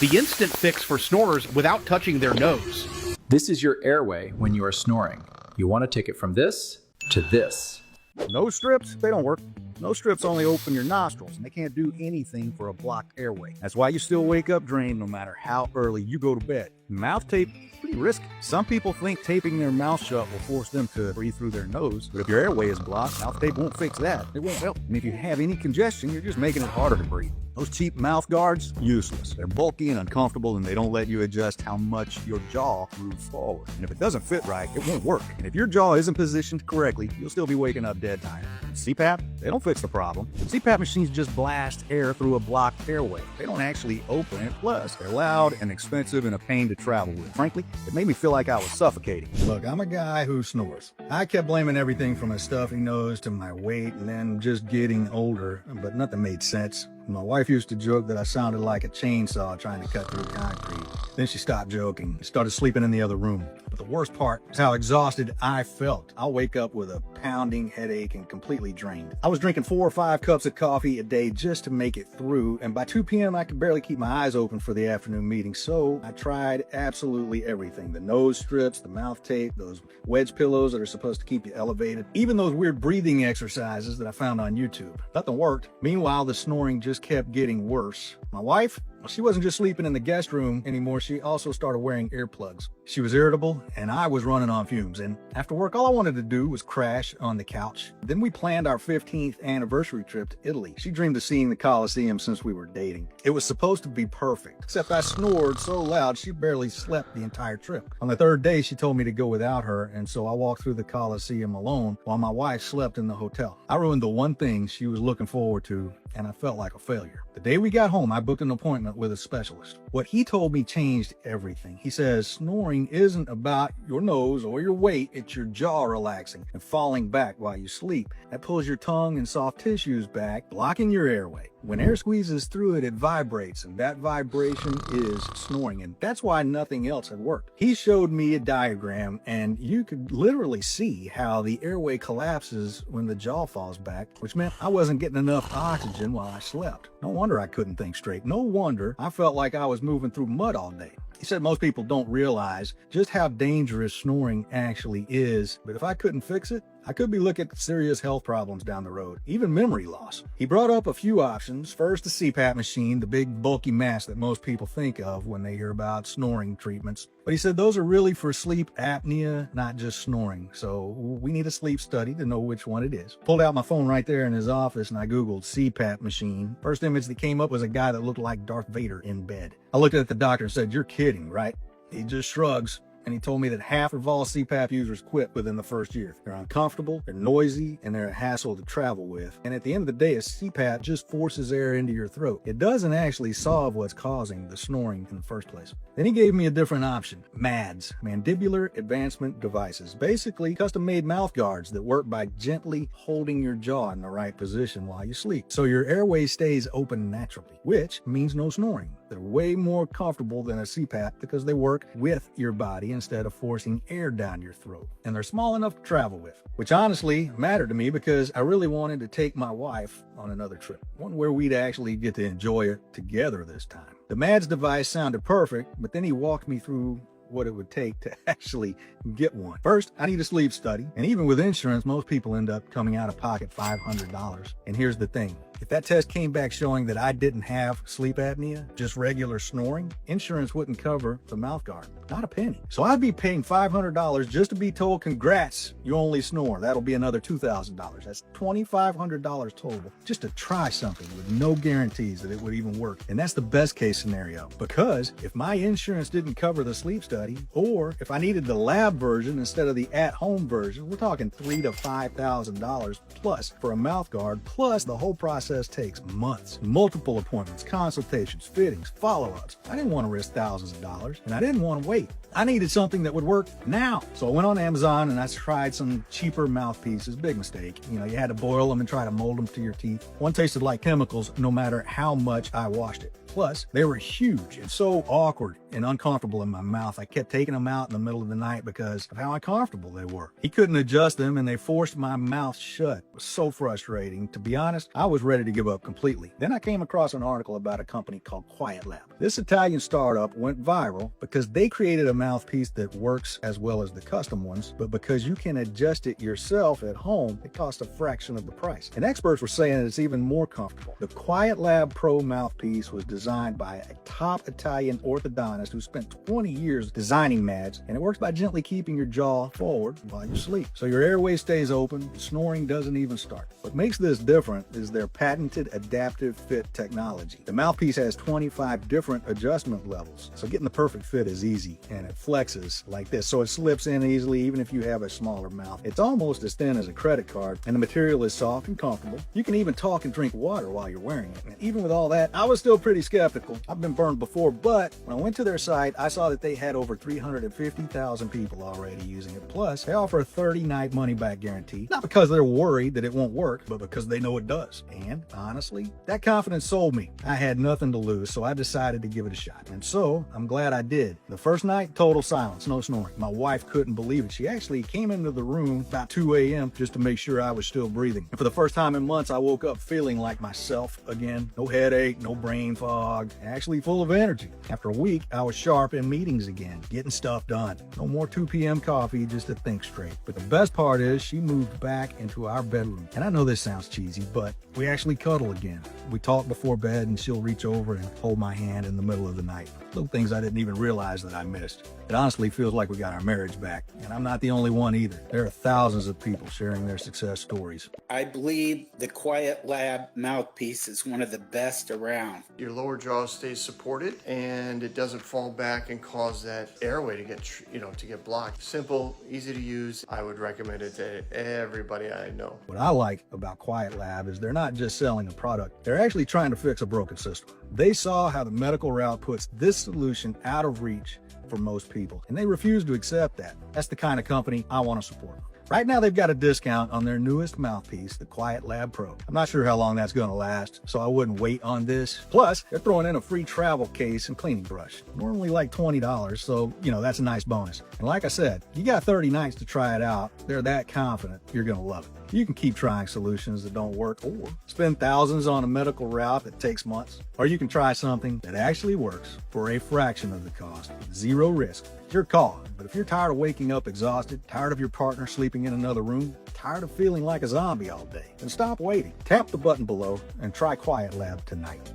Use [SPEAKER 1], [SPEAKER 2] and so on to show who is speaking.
[SPEAKER 1] the instant fix for snorers without touching their nose.
[SPEAKER 2] This is your airway when you are snoring. You want to take it from this to this.
[SPEAKER 3] Nose strips, they don't work. Nose strips only open your nostrils, and they can't do anything for a blocked airway. That's why you still wake up drained no matter how early you go to bed. Mouth tape, pretty risky. Some people think taping their mouth shut will force them to breathe through their nose, but if your airway is blocked, mouth tape won't fix that. It won't help. And if you have any congestion, you're just making it harder to breathe. Those cheap mouth guards, useless. They're bulky and uncomfortable, and they don't let you adjust how much your jaw moves forward. And if it doesn't fit right, it won't work. And if your jaw isn't positioned correctly, you'll still be waking up dead tired. CPAP, they don't fix the problem. CPAP machines just blast air through a blocked airway. They don't actually open it. Plus, they're loud and expensive and a pain to travel with. Frankly, it made me feel like I was suffocating. Look, I'm a guy who snores. I kept blaming everything from a stuffy nose to my weight and then just getting older, but nothing made sense. My wife used to joke that I sounded like a chainsaw trying to cut through concrete. Then she stopped joking and started sleeping in the other room. But the worst part is how exhausted I felt. I'll wake up with a pounding headache and completely drained. I was drinking 4 or 5 cups of coffee a day just to make it through, and by 2 p.m. I could barely keep my eyes open for the afternoon meeting, so I tried absolutely everything. The nose strips, the mouth tape, those wedge pillows that are supposed to keep you elevated, even those weird breathing exercises that I found on YouTube. Nothing worked. Meanwhile, the snoring just kept getting worse. My wife, she wasn't just sleeping in the guest room anymore, she also started wearing earplugs. She was irritable, and I was running on fumes, and after work, all I wanted to do was crash on the couch. Then we planned our 15th anniversary trip to Italy. She dreamed of seeing the Colosseum since we were dating. It was supposed to be perfect, except I snored so loud she barely slept the entire trip. On the 3rd day, she told me to go without her, and so I walked through the Colosseum alone while my wife slept in the hotel. I ruined the one thing she was looking forward to, and I felt like a failure. The day we got home, I booked an appointment with a specialist. What he told me changed everything. He says snoring isn't about your nose or your weight, it's your jaw relaxing and falling back while you sleep. That pulls your tongue and soft tissues back, blocking your airway. When air squeezes through it, it vibrates, and that vibration is snoring, and that's why nothing else had worked. He showed me a diagram, and you could literally see how the airway collapses when the jaw falls back, which meant I wasn't getting enough oxygen while I slept. No wonder I couldn't think straight. No wonder I felt like I was moving through mud all day. He said most people don't realize just how dangerous snoring actually is, but if I couldn't fix it, I could be looking at serious health problems down the road, even memory loss. He brought up a few options. First, the CPAP machine, the big bulky mask that most people think of when they hear about snoring treatments. But he said those are really for sleep apnea, not just snoring. So we need a sleep study to know which one it is. Pulled out my phone right there in his office and I Googled CPAP machine. First image that came up was a guy that looked like Darth Vader in bed. I looked at the doctor and said, "You're kidding, right?" He just shrugs. And he told me that half of all CPAP users quit within the first year. They're uncomfortable, they're noisy, and they're a hassle to travel with. And at the end of the day, a CPAP just forces air into your throat. It doesn't actually solve what's causing the snoring in the first place. Then he gave me a different option. MADs, Mandibular Advancement Devices. Basically, custom-made mouth guards that work by gently holding your jaw in the right position while you sleep. So your airway stays open naturally, which means no snoring. They're way more comfortable than a CPAP because they work with your body instead of forcing air down your throat. And they're small enough to travel with, which honestly mattered to me because I really wanted to take my wife on another trip, one where we'd actually get to enjoy it together this time. The MADS device sounded perfect, but then he walked me through what it would take to actually get one. First, I need a sleep study, and even with insurance, most people end up coming out of pocket $500. And here's the thing. If that test came back showing that I didn't have sleep apnea, just regular snoring, insurance wouldn't cover the mouth guard, not a penny. So I'd be paying $500 just to be told, congrats, you only snore. That'll be another $2,000. That's $2,500 total just to try something with no guarantees that it would even work. And that's the best case scenario, because if my insurance didn't cover the sleep study, or if I needed the lab version instead of the at-home version, we're talking $3,000 to $5,000 plus for a mouth guard, plus the whole process takes months, multiple appointments, consultations, fittings, follow-ups. I didn't want to risk thousands of dollars, and I didn't want to wait. I needed something that would work now. So I went on Amazon and I tried some cheaper mouthpieces. Big mistake. You had to boil them and try to mold them to your teeth. One tasted like chemicals no matter how much I washed it. Plus, they were huge and so awkward and uncomfortable in my mouth. I kept taking them out in the middle of the night because of how uncomfortable they were. He couldn't adjust them and they forced my mouth shut. It was so frustrating. To be honest, I was ready ready to give up completely. Then I came across an article about a company called Quiet Lab. This Italian startup went viral because they created a mouthpiece that works as well as the custom ones, but because you can adjust it yourself at home, it costs a fraction of the price. And experts were saying it's even more comfortable. The Quiet Lab Pro mouthpiece was designed by a top Italian orthodontist who spent 20 years designing mads, and it works by gently keeping your jaw forward while you sleep. So your airway stays open, snoring doesn't even start. What makes this different is their patented adaptive fit technology. The mouthpiece has 25 different adjustment levels, so getting the perfect fit is easy, and it flexes like this, so it slips in easily even if you have a smaller mouth. It's almost as thin as a credit card, and the material is soft and comfortable. You can even talk and drink water while you're wearing it. And even with all that, I was still pretty skeptical. I've been burned before, but when I went to their site, I saw that they had over 350,000 people already using it. Plus, they offer a 30-night money-back guarantee, not because they're worried that it won't work, but because they know it does. And honestly, that confidence sold me. I had nothing to lose, so I decided to give it a shot. And so, I'm glad I did. The first night, total silence, no snoring. My wife couldn't believe it. She actually came into the room about 2 a.m. just to make sure I was still breathing. And for the first time in months, I woke up feeling like myself again. No headache, no brain fog, actually full of energy. After a week, I was sharp in meetings again, getting stuff done. No more 2 p.m. coffee just to think straight. But the best part is she moved back into our bedroom. And I know this sounds cheesy, but we actually cuddle again. We talk before bed and she'll reach over and hold my hand in the middle of the night. Little things I didn't even realize that I missed. It honestly feels like we got our marriage back. And I'm not the only one either. There are thousands of people sharing their success stories.
[SPEAKER 4] I believe the Quiet Lab mouthpiece is one of the best around.
[SPEAKER 5] Your lower jaw stays supported and it doesn't fall back and cause that airway to get blocked. Simple, easy to use. I would recommend it to everybody I know.
[SPEAKER 3] What I like about Quiet Lab is they're not just selling a product, they're actually trying to fix a broken system. They saw how the medical route puts this solution out of reach for most people, and they refuse to accept that. That's the kind of company I want to support. Right now, they've got a discount on their newest mouthpiece, the Quiet Lab Pro. I'm not sure how long that's going to last, so I wouldn't wait on this. Plus, they're throwing in a free travel case and cleaning brush. Normally like $20, so, that's a nice bonus. And like I said, you got 30 nights to try it out. They're that confident you're going to love it. You can keep trying solutions that don't work or spend thousands on a medical route that takes months. Or you can try something that actually works for a fraction of the cost, zero risk. It's your call. But if you're tired of waking up exhausted, tired of your partner sleeping in another room, tired of feeling like a zombie all day, then stop waiting. Tap the button below and try Quiet Lab tonight.